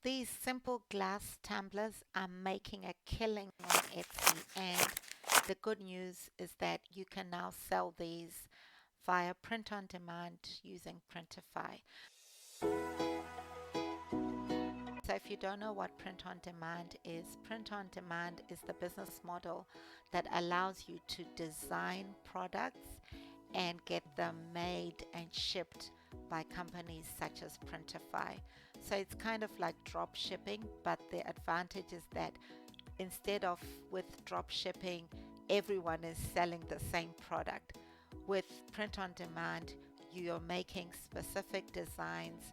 These simple glass tumblers are making a killing on Etsy, and the good news is that you can now sell these via print on demand using Printify. So if you don't know what print on demand is the business model that allows you to design products and get them made and shipped by companies such as Printify. So it's kind of like drop shipping, but the advantage is that instead of with drop shipping, everyone is selling the same product. With print on demand, you're making specific designs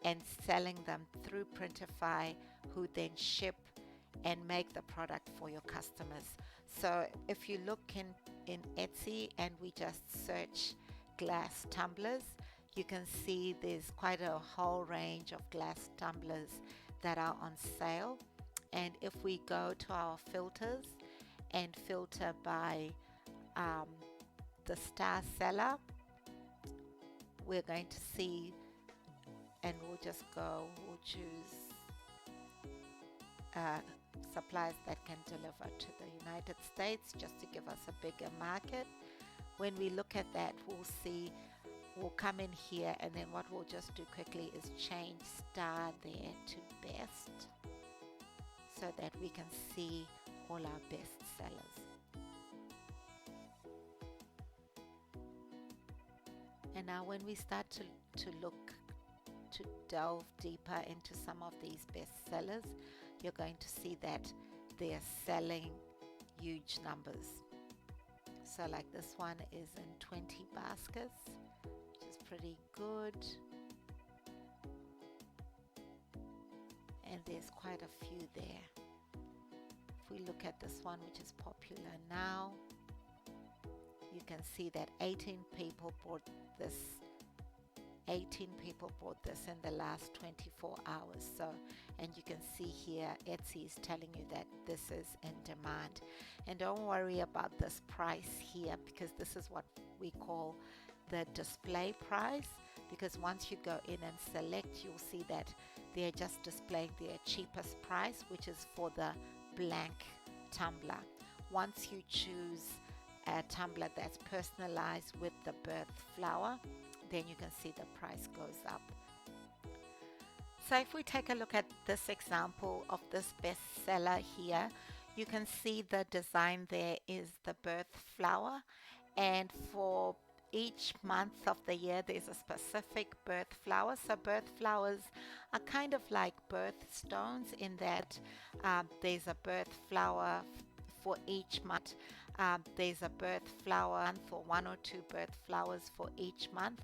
and selling them through Printify, who then ship and make the product for your customers. So if you look in Etsy and we just search glass tumblers, you can see there's quite a whole range of glass tumblers that are on sale. And if we go to our filters and filter by um, the star seller, we're going to see, and we'll choose uh, suppliers that can deliver to the United States just to give us a bigger market. When we look at that, we'll come in here, and then what we'll just do quickly is change star there to best so that we can see all our best sellers. And now when we start to delve deeper into some of these best sellers, you're going to see that they're selling huge numbers. So like this one is in 20 baskets, which is pretty good. And there's quite a few there. If we look at this one, which is popular now, you can see that 18 people bought this. 18 people bought this in the last 24 hours. So, and you can see here, Etsy is telling you that this is in demand. And don't worry about this price here, because this is what we call the display price, because once you go in and select, you'll see that they're just displaying their cheapest price, which is for the blank tumbler. Once you choose a tumbler that's personalized with the birth flower, then you can see the price goes up. So if we take a look at this example of this bestseller here, you can see the design there is the birth flower, and for each month of the year there's a specific birth flower. So birth flowers are kind of like birthstones in that there's a birth flower for each month. There's a birth flower for one or two birth flowers for each month.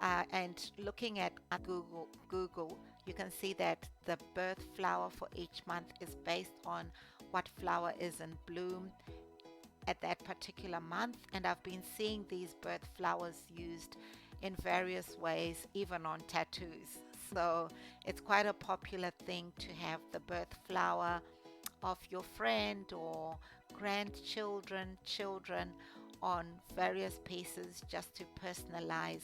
And looking at Google, you can see that the birth flower for each month is based on what flower is in bloom at that particular month. And I've been seeing these birth flowers used in various ways, even on tattoos. So it's quite a popular thing to have the birth flower of your friend or children on various pieces just to personalize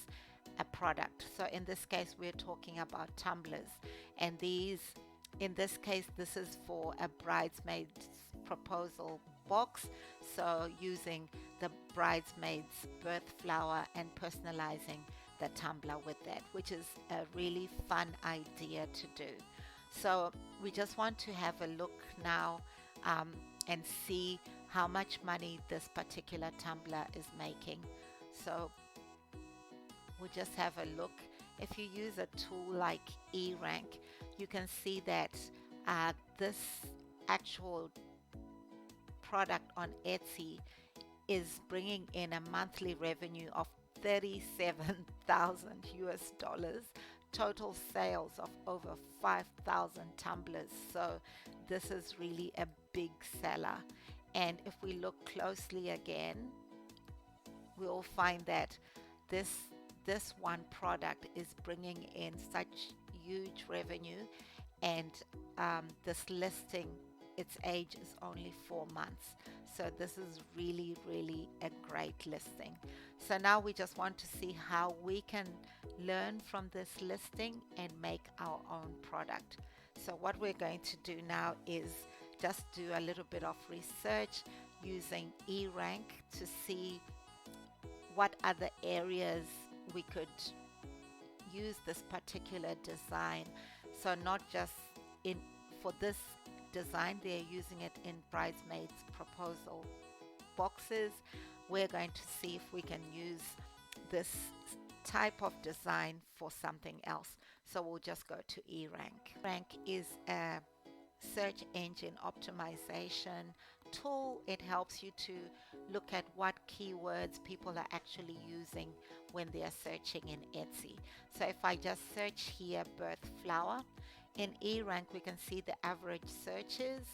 a product. So in this case, we're talking about tumblers, and in this case, this is for a bridesmaid's proposal box. So using the bridesmaid's birth flower and personalizing the tumbler with that, which is a really fun idea to do. So we just want to have a look now and see how much money this particular tumbler is making. So we'll just have a look. If you use a tool like eRank, you can see that this actual product on Etsy is bringing in a monthly revenue of 37,000 US dollars, total sales of over 5,000 tumblers. So this is really a big seller. And if we look closely again, we'll find that this one product is bringing in such huge revenue, and this listing, its age is only 4 months. So this is really, really a great listing. So now we just want to see how we can learn from this listing and make our own product. So what we're going to do now is just do a little bit of research using eRank to see what other areas we could use this particular design. So not just in for this design, they're using it in bridesmaids proposal boxes. We're going to see if we can use this type of design for something else. So we'll just go to eRank. Rank is a search engine optimization tool. It helps you to look at what keywords people are actually using when they are searching in Etsy. So if I just search here birth flower in eRank, we can see the average searches,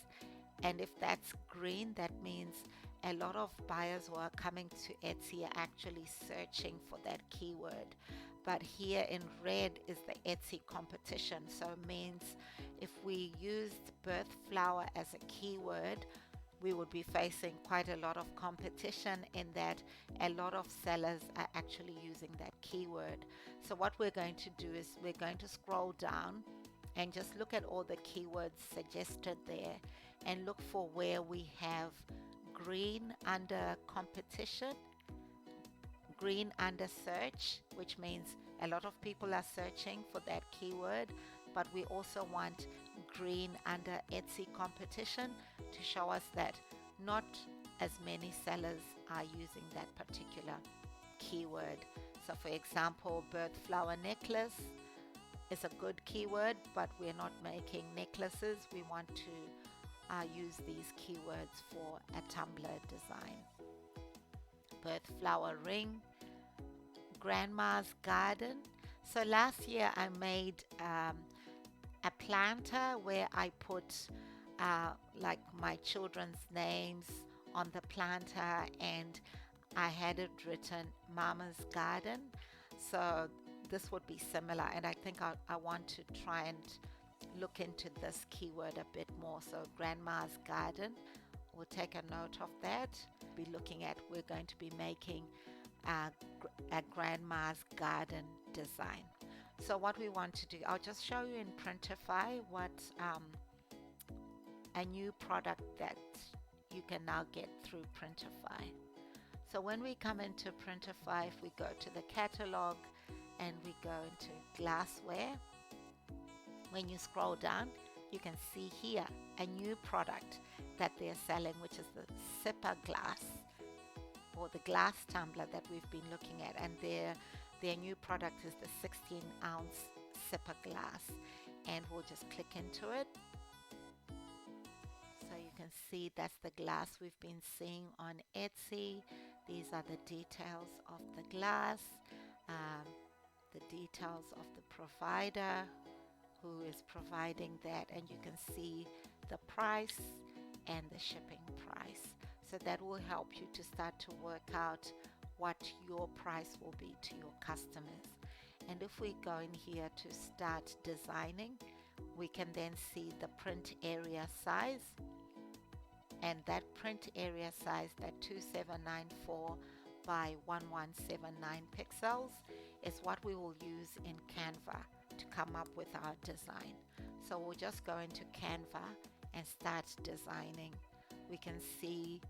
and if that's green, that means a lot of buyers who are coming to Etsy are actually searching for that keyword. But here in red is the Etsy competition. So it means if we used birth flower as a keyword, we would be facing quite a lot of competition in that a lot of sellers are actually using that keyword. So what we're going to do is we're going to scroll down and just look at all the keywords suggested there and look for where we have green under competition, green under search, which means a lot of people are searching for that keyword, but we also want green under Etsy competition to show us that not as many sellers are using that particular keyword. So for example, birth flower necklace is a good keyword, but we're not making necklaces. We want to use these keywords for a tumbler design. Birth flower ring, grandma's garden. So last year I made a planter where I put like my children's names on the planter, and I had it written Mama's Garden. So this would be similar, and I think I want to try and look into this keyword a bit more. So Grandma's Garden, we'll take a note of that. Be looking at, we're going to be making a Grandma's Garden design. So what we want to do, I'll just show you in Printify what a new product that you can now get through Printify. So when we come into Printify, if we go to the catalog and we go into glassware, when you scroll down, you can see here a new product that they're selling, which is the sipper glass, or the glass tumbler that we've been looking at, and their new product is the 16-ounce sipper glass, and we'll just click into it. So you can see that's the glass we've been seeing on Etsy. These are the details of the glass, the details of the provider who is providing that, and you can see the price and the shipping price. So that will help you to start to work out what your price will be to your customers. And if we go in here to start designing, we can then see the print area size, and that print area size, that 2794 by 1179 pixels, is what we will use in Canva to come up with our design. So we'll just go into Canva and start designing. We can see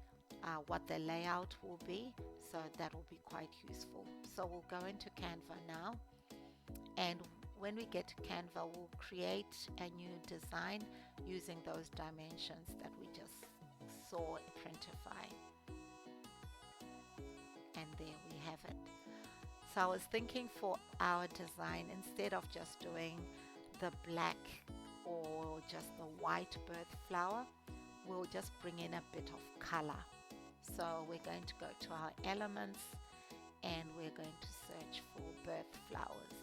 what the layout will be, so that will be quite useful. So we'll go into Canva now, and when we get to Canva, we'll create a new design using those dimensions that we just saw in Printify. And there we have it. So I was thinking for our design, instead of just doing the black or just the white birth flower, we'll just bring in a bit of color. So we're going to go to our elements and we're going to search for birth flowers.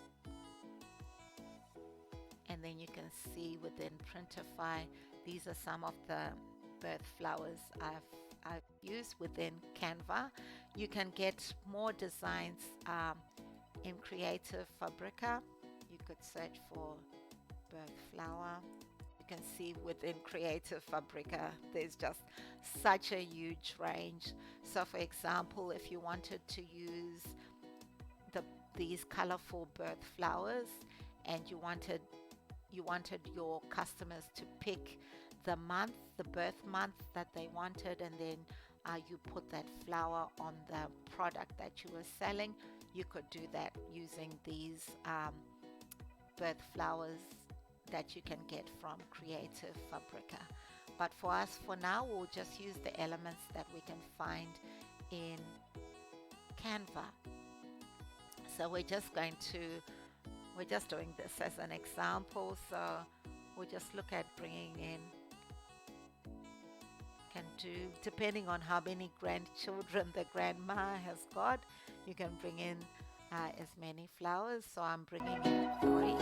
And then you can see within Printify, these are some of the birth flowers I've used within Canva. You can get more designs in Creative Fabrica. You could search for birth flower. You can see within Creative Fabrica, there's just such a huge range. So for example, if you wanted to use these colorful birth flowers and you wanted you wanted your customers to pick the month, the birth month that they wanted, and then you put that flower on the product that you were selling, you could do that using these birth flowers that you can get from Creative Fabrica. But for us, for now, we'll just use the elements that we can find in Canva. So we're just doing this as an example. So we'll just look at bringing in, can do, depending on how many grandchildren the grandma has got, you can bring in as many flowers. So I'm bringing in 3.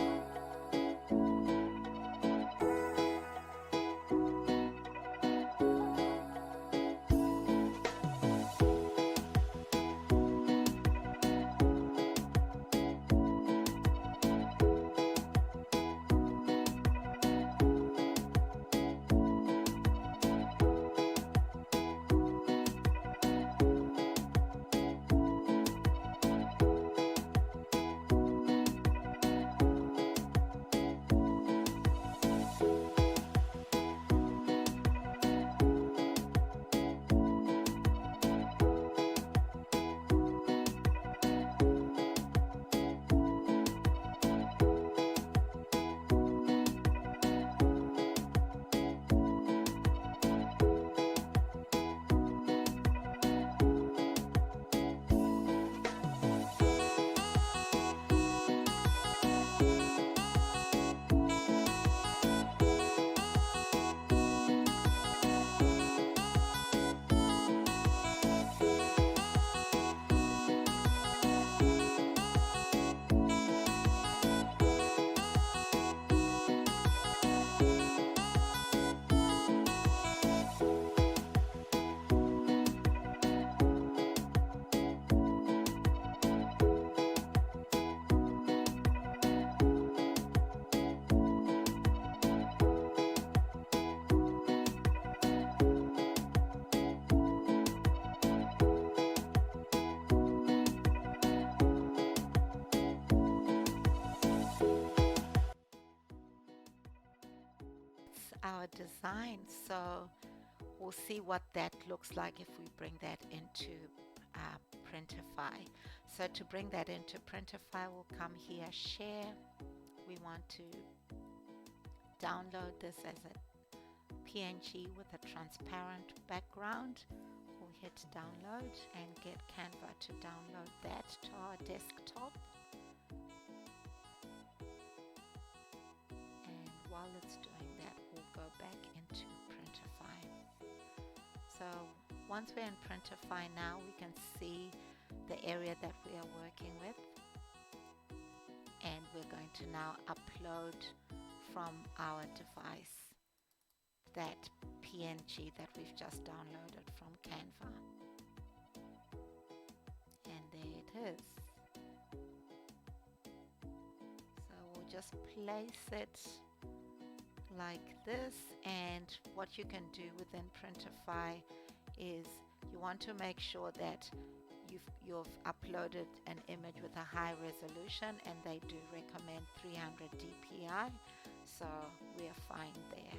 Our design. So we'll see what that looks like if we bring that into Printify. So to bring that into Printify, we'll come here, share. We want to download this as a PNG with a transparent background. We'll hit download and get Canva to download that to our desktop. And while it's doing that, we'll go back into Printify. So once we're in Printify now, we can see the area that we are working with. And we're going to now upload from our device that PNG that we've just downloaded from Canva. And there it is. So we'll just place it like this, and what you can do within Printify is you want to make sure that you've uploaded an image with a high resolution, and they do recommend 300 dpi, so we're fine there.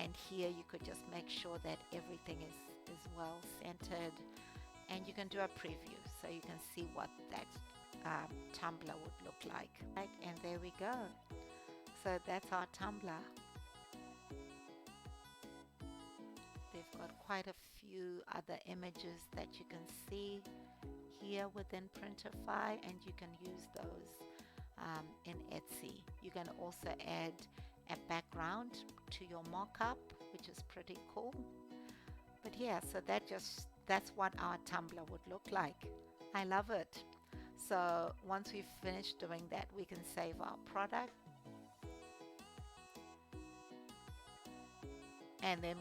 And here you could just make sure that everything is well centered, and you can do a preview so you can see what that tumbler would look like. Right, and there we go. So that's our tumbler. They've got quite a few other images that you can see here within Printify, and you can use those in Etsy. You can also add a background to your mock-up, which is pretty cool. But yeah, so that's what our tumbler would look like. I love it. So once we've finished doing that, we can save our product. And then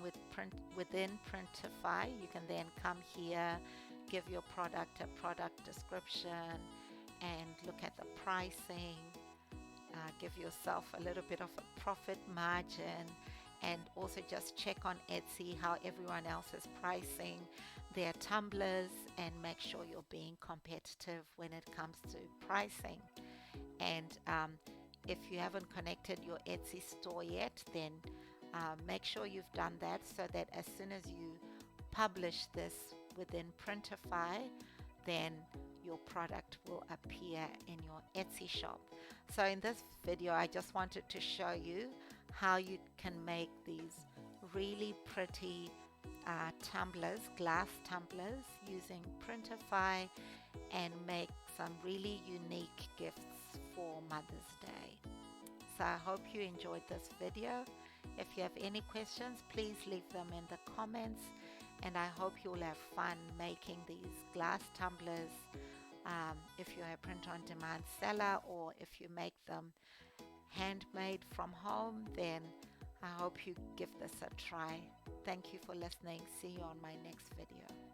within Printify, you can then come here, give your product a product description, and look at the pricing, give yourself a little bit of a profit margin, and also just check on Etsy how everyone else is pricing their tumblers, and make sure you're being competitive when it comes to pricing. And if you haven't connected your Etsy store yet, then make sure you've done that, so that as soon as you publish this within Printify, then your product will appear in your Etsy shop. So in this video, I just wanted to show you how you can make these really pretty tumblers, glass tumblers, using Printify, and make some really unique gifts for Mother's Day. So I hope you enjoyed this video. If you have any questions, please leave them in the comments, and I hope you'll have fun making these glass tumblers. If you're a print-on-demand seller, or if you make them handmade from home, then I hope you give this a try. Thank you for listening. See you on my next video.